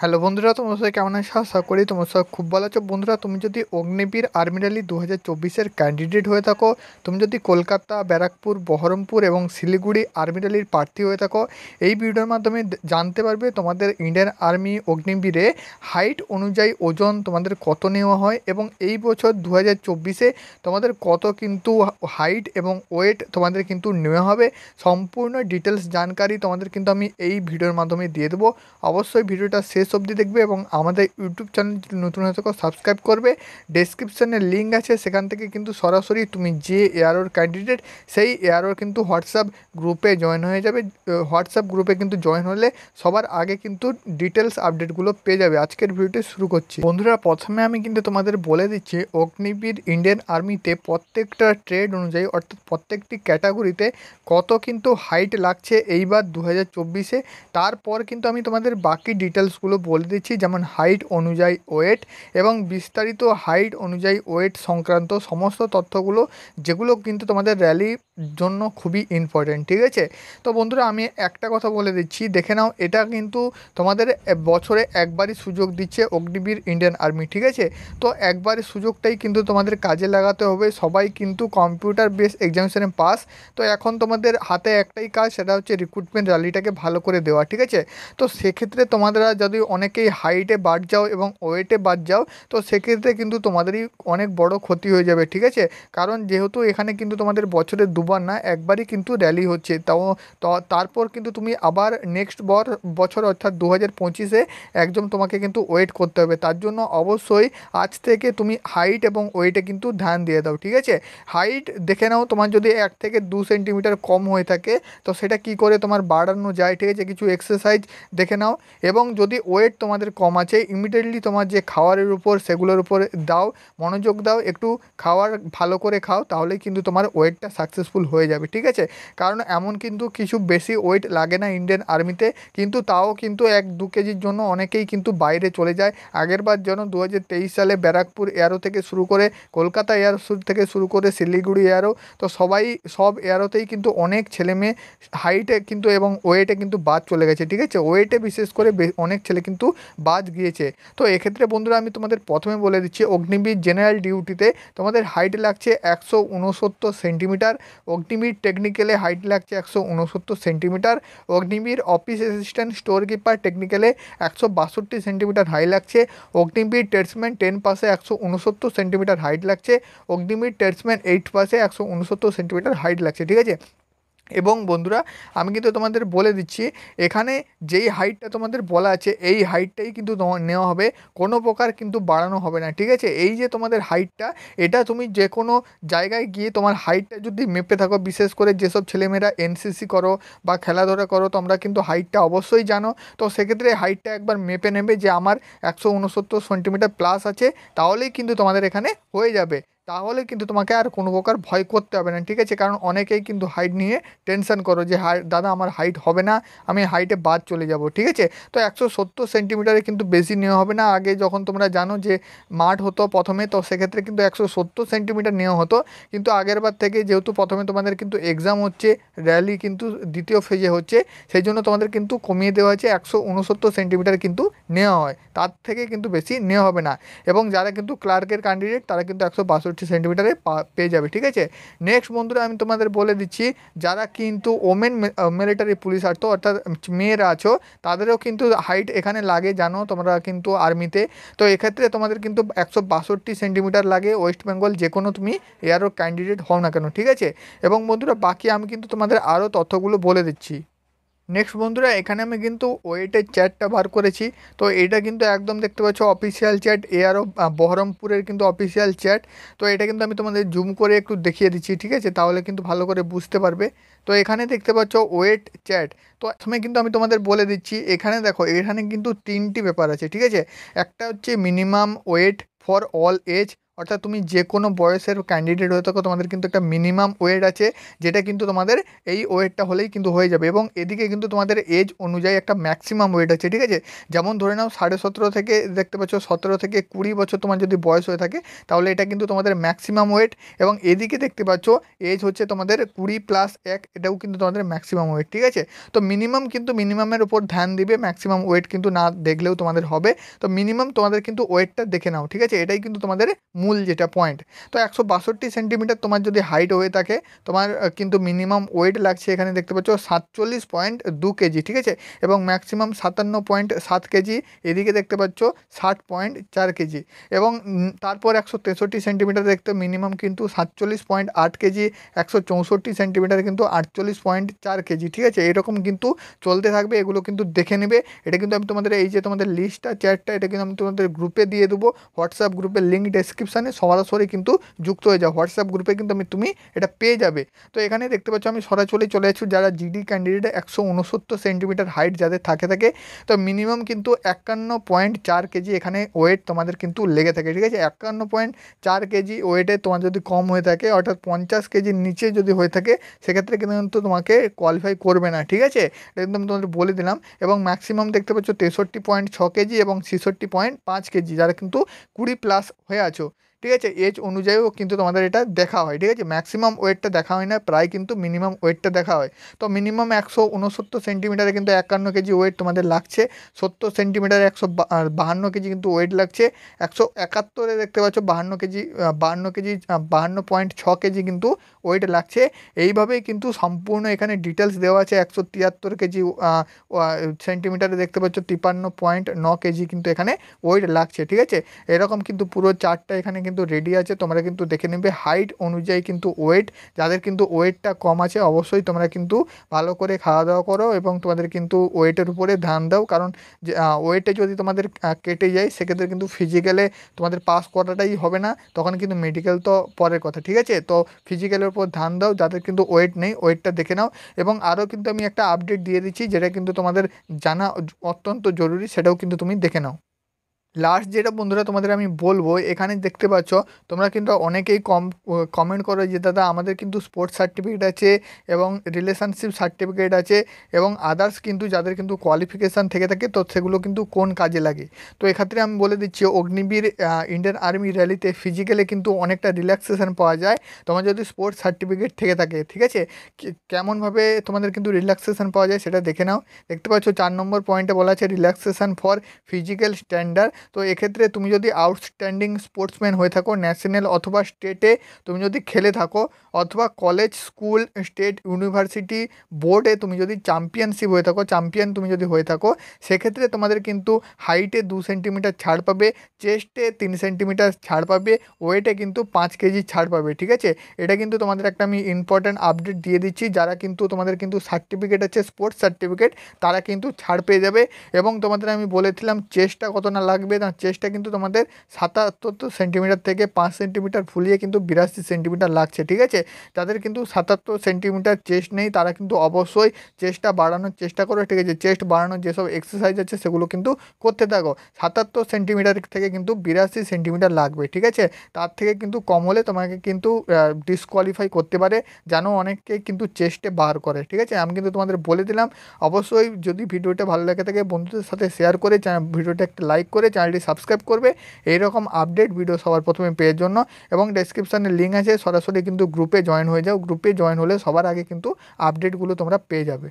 Hello বন্ধুরা, তোমরা সবাই কেমন আছো? আশা করি তোমরা সব খুব ভালো আছো। বন্ধুরা, তুমি যদি অগ্নিবীর আর্মি র্যালি 2024-এর ক্যান্ডিডেট হয়ে থাকো, তুমি যদি কলকাতা, ব্যারাকপুর, বহরমপুর এবং শিলিগুড়ি আর্মি র্যালির প্রার্থী হয়ে থাকো, এই ভিডিওর মাধ্যমে জানতে পারবে তোমাদের ইন্ডিয়ান আর্মি অগ্নিবীরে হাইট অনুযায়ী ওজন তোমাদের কত নেওয়া হয় এবং এই বছর 2024-এ তোমাদের কত কিন্তু হাইট এবং ওয়েট তোমাদের কিন্তু নেওয়া হবে। সম্পূর্ণ ডিটেলস জানকারি তোমাদের কিন্তু আমি এই ভিডিওর মাধ্যমে দিয়ে দেবো। অবশ্যই ভিডিওটা শেষ অবধি দেখবে এবং আমাদের ইউটিউব চ্যানেল যদি নতুন হয়ে থাকো সাবস্ক্রাইব করবে। ডেসক্রিপশানে লিঙ্ক আছে, সেখান থেকে কিন্তু সরাসরি তুমি যে এআরওর ক্যান্ডিডেট সেই এআরওর কিন্তু হোয়াটসঅ্যাপ গ্রুপে জয়েন হয়ে যাবে। হোয়াটসঅ্যাপ গ্রুপে কিন্তু জয়েন হলে সবার আগে কিন্তু ডিটেলস আপডেটগুলো পেয়ে যাবে। আজকের ভিডিওটি শুরু করছি। বন্ধুরা, প্রথমে আমি কিন্তু তোমাদের বলে দিচ্ছি অগ্নিবীর ইন্ডিয়ান আর্মিতে প্রত্যেকটা ট্রেড অনুযায়ী অর্থাৎ প্রত্যেকটি ক্যাটাগরিতে কত কিন্তু হাইট লাগছে এইবার 2024-এ। তারপর কিন্তু আমি তোমাদের বাকি ডিটেলসগুলো বলে দিচ্ছি, যেমন হাইট অনুযায়ী ওয়েট এবং বিস্তারিত হাইট অনুযায়ী ওয়েট সংক্রান্ত সমস্ত তথ্যগুলো, যেগুলো কিন্তু তোমাদের র্যালির জন্য খুবই ইম্পর্টেন্ট। ঠিক আছে? তো বন্ধুরা, আমি একটা কথা বলে দিচ্ছি, দেখে নাও, এটা কিন্তু তোমাদের বছরে একবারই সুযোগ দিচ্ছে অগ্নিবীর ইন্ডিয়ান আর্মি। ঠিক আছে? তো একবারের সুযোগটাই কিন্তু তোমাদের কাজে লাগাতে হবে। সবাই কিন্তু কম্পিউটার বেস এক্সামিনেশনে পাস। তো এখন তোমাদের হাতে একটাই কাজ, সেটা হচ্ছে রিক্রুটমেন্ট র্যালিটাকে ভালো করে দেওয়া। ঠিক আছে? তো সেক্ষেত্রে তোমরা যদি অনেকেই হাইটে বাদ যাও এবং ওয়েটে বাদ যাও, তো সেক্ষেত্রে কিন্তু তোমাদেরই অনেক বড় ক্ষতি হয়ে যাবে। ঠিক আছে? কারণ যেহেতু এখানে কিন্তু তোমাদের বছরে দুবার না একবারই কিন্তু র্যালি হচ্ছে, তারপর কিন্তু তুমি আবার নেক্সট বছর অর্থাৎ 2025-এ একদম তোমাকে কিন্তু ওয়েট করতে হবে। তার জন্য অবশ্যই আজ থেকে তুমি হাইট এবং ওয়েটে কিন্তু ধ্যান দিয়ে দাও। ঠিক আছে? হাইট দেখে নাও, তোমার যদি 1 থেকে 2 সেন্টিমিটার কম হয়ে থাকে তো সেটা কি করে তোমার বাড়ানো যায়। ঠিক আছে? কিছু এক্সারসাইজ দেখে নাও। এবং যদি ওয়েট তোমাদের কম আছে, ইমিডিয়েটলি তোমার যে খাবারের উপর সেগুলোর উপর দাও, মনোযোগ দাও, একটু খাবার ভালো করে খাও, তাহলেই কিন্তু তোমার ওয়েটটা সাকসেসফুল হয়ে যাবে। ঠিক আছে? কারণ এমন কিন্তু কিছু বেশি ওয়েট লাগে না ইন্ডিয়ান আর্মিতে, কিন্তু তাও কিন্তু 1-2 কেজির জন্য অনেকেই কিন্তু বাইরে চলে যায়। আগেরবার যেন 2023 সালে ব্যারাকপুর এয়ারো থেকে শুরু করে কলকাতা এয়ারো থেকে শুরু করে শিলিগুড়ি এয়ারো, তো সব এয়ারোতেই কিন্তু অনেক ছেলে মেয়ে হাইটে কিন্তু এবং ওয়েটে কিন্তু বাদ চলে গেছে। ঠিক আছে? ওয়েটে বিশেষ করে অনেক ছেলে কিন্তু বাদ গিয়েছে। তো এক্ষেত্রে বন্ধুরা, আমি তোমাদের প্রথমে বলে দিচ্ছি, অগ্নিবীর জেনারেল ডিউটিতে তোমাদের হাইট লাগছে 169 সেন্টিমিটার। অগ্নিবীর টেকনিক্যালে হাইট লাগছে 169 centimetre. Agniveer office assistant store keeper টেকনিক্যালে 162 সেন্টিমিটার হাইট লাগছে। অগ্নিবীর ট্রেডসম্যান 10 পাসে 169 সেন্টিমিটার হাইট লাগছে। অগ্নিবীর ট্রেডসম্যান 8 পাসে 169 সেন্টিমিটার হাইট লাগছে। ঠিক আছে? এবং বন্ধুরা, আমি কিন্তু তোমাদের বলে দিচ্ছি, এখানে যেই হাইটটা তোমাদের বলা আছে এই হাইটটাই কিন্তু নেওয়া হবে, কোনো প্রকার কিন্তু বাড়ানো হবে না। ঠিক আছে? এই যে তোমাদের হাইটটা, এটা তুমি যে কোনো জায়গায় গিয়ে তোমার হাইটটা যদি মেপে থাকো, বিশেষ করে যেসব ছেলেমেয়েরা এনসিসি করো বা খেলাধুলা করো, তোমরা কিন্তু হাইটটা অবশ্যই জানো। তো সেক্ষেত্রে হাইটটা একবার মেপে নেবে যে আমার 169 সেন্টিমিটার প্লাস আছে, তাহলেই কিন্তু তোমাদের এখানে হয়ে যাবে। তাহলে কিন্তু তোমাকে আর কোনো প্রকার ভয় করতে হবে না। ঠিক আছে? কারণ অনেকেই কিন্তু হাইট নিয়ে টেনশন করো যে দাদা আমার হাইট হবে না, আমি হাইটে বাদ চলে যাব। ঠিক আছে? তো 170 সেন্টিমিটারে কিন্তু বেশি নেওয়া হবে না। আগে যখন তোমরা জানো যে মাঠ হতো প্রথমে, তো সেক্ষেত্রে কিন্তু 170 সেন্টিমিটার নেওয়া হতো, কিন্তু আগের বার থেকে যেহেতু প্রথমে তোমাদের কিন্তু এক্সাম হচ্ছে, র্যালি কিন্তু দ্বিতীয় ফেজে হচ্ছে, সেই জন্য তোমাদের কিন্তু কমিয়ে দেওয়া হয়েছে, 169 সেন্টিমিটার কিন্তু নেওয়া হয়, তার থেকে কিন্তু বেশি নেওয়া হবে না। এবং যারা কিন্তু ক্লার্কের ক্যান্ডিডেট তারা কিন্তু 162 সেন্টিমিটারে পেয়ে যাবে। ঠিক আছে? নেক্সট বন্ধুরা, আমি তোমাদের বলে দিচ্ছি, যারা কিন্তু ওমেন মিলিটারি পুলিশ আছো অর্থাৎ মেয়েরা আছো, তাদেরও কিন্তু হাইট এখানে লাগে, জানো তোমরা কিন্তু আর্মিতে। তো এক্ষেত্রে তোমাদের কিন্তু 162 সেন্টিমিটার লাগে, ওয়েস্ট বেঙ্গল যে কোনো তুমি এয়ারও ক্যান্ডিডেট হও না কেন। ঠিক আছে? এবং বন্ধুরা, বাকি আমি কিন্তু তোমাদের আরও তথ্যগুলো বলে দিচ্ছি। নেক্সট বন্ধুরা, এখানে আমি কিন্তু ওয়েটের চ্যাটটা বার করেছি। তো এটা কিন্তু একদম দেখতে পাচ্ছ অফিসিয়াল চ্যাট, এআরও বহরমপুরের কিন্তু অফিসিয়াল চ্যাট। তো এটা কিন্তু আমি তোমাদের জুম করে একটু দেখিয়ে দিচ্ছি। ঠিক আছে? তাহলে কিন্তু ভালো করে বুঝতে পারবে। তো এখানে দেখতে পাচ্ছ ওয়েট চ্যাট। তো প্রথমে কিন্তু আমি তোমাদের বলে দিচ্ছি, এখানে দেখো, এখানে কিন্তু 3টি ব্যাপার আছে। ঠিক আছে? একটা হচ্ছে minimum weight for all age, অর্থাৎ তুমি যে কোনো বয়সের ক্যান্ডিডেট হয়ে থাকো তোমাদের কিন্তু একটা মিনিমাম ওয়েট আছে, যেটা কিন্তু তোমাদের এই ওয়েটটা হলেই কিন্তু হয়ে যাবে। এবং এদিকে কিন্তু তোমাদের এজ অনুযায়ী একটা ম্যাক্সিমাম ওয়েট আছে, ঠিক আছে। যেমন ধরে নাও 17.5 থেকে দেখতে পাচ্ছ 17 থেকে 20 বছর তোমার যদি বয়স হয়ে থাকে, তাহলে এটা কিন্তু তোমাদের ম্যাক্সিমাম ওয়েট। এবং এদিকে দেখতে পাচ্ছ এজ হচ্ছে তোমাদের 20+1, এটাও কিন্তু তোমাদের ম্যাক্সিমাম ওয়েট, ঠিক আছে। তো মিনিমাম কিন্তু মিনিমামের উপর ধ্যান দিবে, ম্যাক্সিমাম ওয়েট কিন্তু না দেখলেও তোমাদের হবে। তো মিনিমাম তোমাদের কিন্তু ওয়েটটা দেখে নাও, ঠিক আছে। এটাই কিন্তু তোমাদের মূল যেটা পয়েন্ট। তো 162 সেন্টিমিটার তোমার যদি হাইট হয়ে থাকে, তোমার কিন্তু মিনিমাম ওয়েট লাগছে এখানে দেখতে পাচ্ছ 47.2 কেজি, ঠিক আছে। এবং ম্যাক্সিমাম 57.7 কেজি। এদিকে দেখতে পাচ্ছ 60.4 কেজি। এবং তারপর 163 সেন্টিমিটার দেখতে মিনিমাম কিন্তু 47.8 কেজি। 164 সেন্টিমিটার কিন্তু 48.4 কেজি, ঠিক আছে। এরকম কিন্তু চলতে থাকবে, এগুলো কিন্তু দেখে নেবে। এটা কিন্তু আমি তোমাদের এই যে তোমাদের লিস্টটা চ্যাটটা, এটা কিন্তু আমি তোমাদের গ্রুপে দিয়ে দেবো, হোয়াটসঅ্যাপ গ্রুপের লিঙ্ক ডেসক্রিপশানে, সরাসরি কিন্তু যুক্ত হয়ে যাও হোয়াটসঅ্যাপ গ্রুপে, কিন্তু তুমি এটা পেয়ে যাবে। তো এখানে দেখতে পাচ্ছ আমি সরাসরি চলে যাচ্ছি, যারা জিডি ক্যান্ডিডেট 169 সেন্টিমিটার হাইট যাদের থাকে তো মিনিমাম কিন্তু 51.4 কেজি এখানে ওয়েট তোমাদের কিন্তু লেগে থাকে, ঠিক আছে। 51.4 কেজি ওয়েটে তোমার যদি কম হয়ে থাকে, অর্থাৎ 50 কেজির নিচে যদি হয়ে থাকে, সেক্ষেত্রে কিন্তু তোমাকে কোয়ালিফাই করবে না, ঠিক আছে। এটা কিন্তু আমি তোমাদের বলে দিলাম। এবং ম্যাক্সিমাম দেখতে পাচ্ছ 63.6 কেজি এবং 66.5 কেজি, যারা কিন্তু 20+ হয়ে আছো, ঠিক আছে। এজ অনুযায়ীও কিন্তু তোমাদের এটা দেখা হয়, ঠিক আছে। ম্যাক্সিমাম ওয়েটটা দেখা হয় না, প্রায় কিন্তু মিনিমাম ওয়েটটা দেখা হয়। তো মিনিমাম 169 সেন্টিমিটারে কিন্তু 51 কেজি ওয়েট তোমাদের লাগছে। 70 সেন্টিমিটারে 152 কেজি কিন্তু ওয়েট লাগছে। 171 দেখতে পাচ্ছ 52 কেজি, 52.6 কেজি কিন্তু ওয়েট লাগছে। এইভাবেই কিন্তু সম্পূর্ণ এখানে ডিটেলস দেওয়া আছে। 173 কেজি সেন্টিমিটারে দেখতে পাচ্ছ 53.9 কেজি কিন্তু এখানে ওয়েট লাগছে, ঠিক আছে। এরকম কিন্তু পুরো চার্টটা এখানে কিন্তু রেডি আছে, তোমরা কিন্তু দেখে নেবে হাইট অনুযায়ী কিন্তু ওয়েট। যাদের কিন্তু ওয়েটটা কম আছে, অবশ্যই তোমরা কিন্তু ভালো করে খাওয়া দাওয়া করো এবং তোমাদের কিন্তু ওয়েটের উপরে ধ্যান দাও। কারণ যে ওয়েটে যদি তোমাদের কেটে যায়, সেক্ষেত্রে কিন্তু ফিজিক্যালে তোমাদের পাস করাটাই হবে না, তখন কিন্তু মেডিকেল তো পরের কথা, ঠিক আছে। তো ফিজিক্যালের উপর ধ্যান দাও, যাদের কিন্তু ওয়েট নেই ওয়েটটা দেখে নাও। এবং আরও কিন্তু আমি একটা আপডেট দিয়ে দিচ্ছি, যেটা কিন্তু তোমাদের জানা অত্যন্ত জরুরি, সেটাও কিন্তু তুমি দেখে নাও। লাস্ট যেটা বন্ধুরা তোমাদের আমি বলবো, এখানে দেখতে পাচ্ছ তোমরা কিন্তু অনেকেই কমেন্ট করো যে দাদা আমাদের কিন্তু স্পোর্টস সার্টিফিকেট আছে এবং রিলেশনশিপ সার্টিফিকেট আছে এবং আদার্স কিন্তু যাদের কিন্তু কোয়ালিফিকেশান থেকে থাকে, তো সেগুলো কিন্তু কোন কাজে লাগে। তো এক্ষেত্রে আমি বলে দিচ্ছি, অগ্নিবীর ইন্ডিয়ান আর্মি র্যালিতে ফিজিক্যালে কিন্তু অনেকটা রিল্যাক্সেশন পাওয়া যায় তোমার যদি স্পোর্টস সার্টিফিকেট থেকে থাকে, ঠিক আছে। কেমনভাবে তোমাদের কিন্তু রিল্যাক্সেশন পাওয়া যায় সেটা দেখে নাও। দেখতে পাচ্ছ 4 নম্বর পয়েন্টে বলা আছে রিল্যাক্সেশন ফর ফিজিক্যাল স্ট্যান্ডার্ড। তো এক্ষেত্রে তুমি যদি আউটস্ট্যান্ডিং স্পোর্টসম্যান হয়ে থাকো, ন্যাশনাল অথবা স্টেটে তুমি যদি খেলে থাকো, অথবা কলেজ, স্কুল, স্টেট, ইউনিভার্সিটি, বোর্ডে তুমি যদি চ্যাম্পিয়নশিপ হয়ে থাকো, চ্যাম্পিয়ন তুমি যদি হয়ে থাকো, সেক্ষেত্রে তোমাদের কিন্তু হাইটে 2 সেন্টিমিটার ছাড় পাবে, চেস্টে 3 সেন্টিমিটার ছাড় পাবে, ওয়েটে কিন্তু 5 কেজি ছাড় পাবে, ঠিক আছে। এটা কিন্তু তোমাদের একটা আমি ইম্পর্ট্যান্ট আপডেট দিয়ে দিচ্ছি, যারা কিন্তু তোমাদের কিন্তু সার্টিফিকেট আছে স্পোর্টস সার্টিফিকেট, তারা কিন্তু ছাড় পেয়ে যাবে। এবং তোমাদের আমি বলেছিলাম চেস্টটা কত না লাগবে, না চেস্টটা কিন্তু তোমাদের 77 সেন্টিমিটার থেকে 5 সেন্টিমিটার ফুলিয়ে কিন্তু 82 সেন্টিমিটার লাগছে, ঠিক আছে। যাদের কিন্তু 77 সেন্টিমিটার চেস্ট নেই, তারা কিন্তু অবশ্যই চেস্টটা বাড়ানোর চেষ্টা করো, ঠিক আছে। চেস্ট বাড়ানোর যেসব এক্সারসাইজ আছে সেগুলো কিন্তু করতে থাকো। 77 সেন্টিমিটার থেকে কিন্তু 82 সেন্টিমিটার লাগবে, ঠিক আছে। তার থেকে কিন্তু কম হলে তোমাকে কিন্তু ডিসকোয়ালিফাই করতে পারে, জানো অনেকে কিন্তু চেস্টে বার করে, ঠিক আছে। আমি কিন্তু তোমাদের বলে দিলাম। অবশ্যই যদি ভিডিওটা ভালো লাগে থাকে বন্ধুদের সাথে শেয়ার করে ভিডিওটা একটা লাইক করে চ্যানেলটি সাবস্ক্রাইব করবে এইরকম আপডেট ভিডিও সবার প্রথমে পেয়ে জন্য। এবং ডেসক্রিপশানে লিঙ্ক আছে, সরাসরি কিন্তু গ্রুপে জয়েন হয়ে যাও, গ্রুপে জয়েন হলে সবার আগে কিন্তু আপডেটগুলো তোমরা পেয়ে যাবে।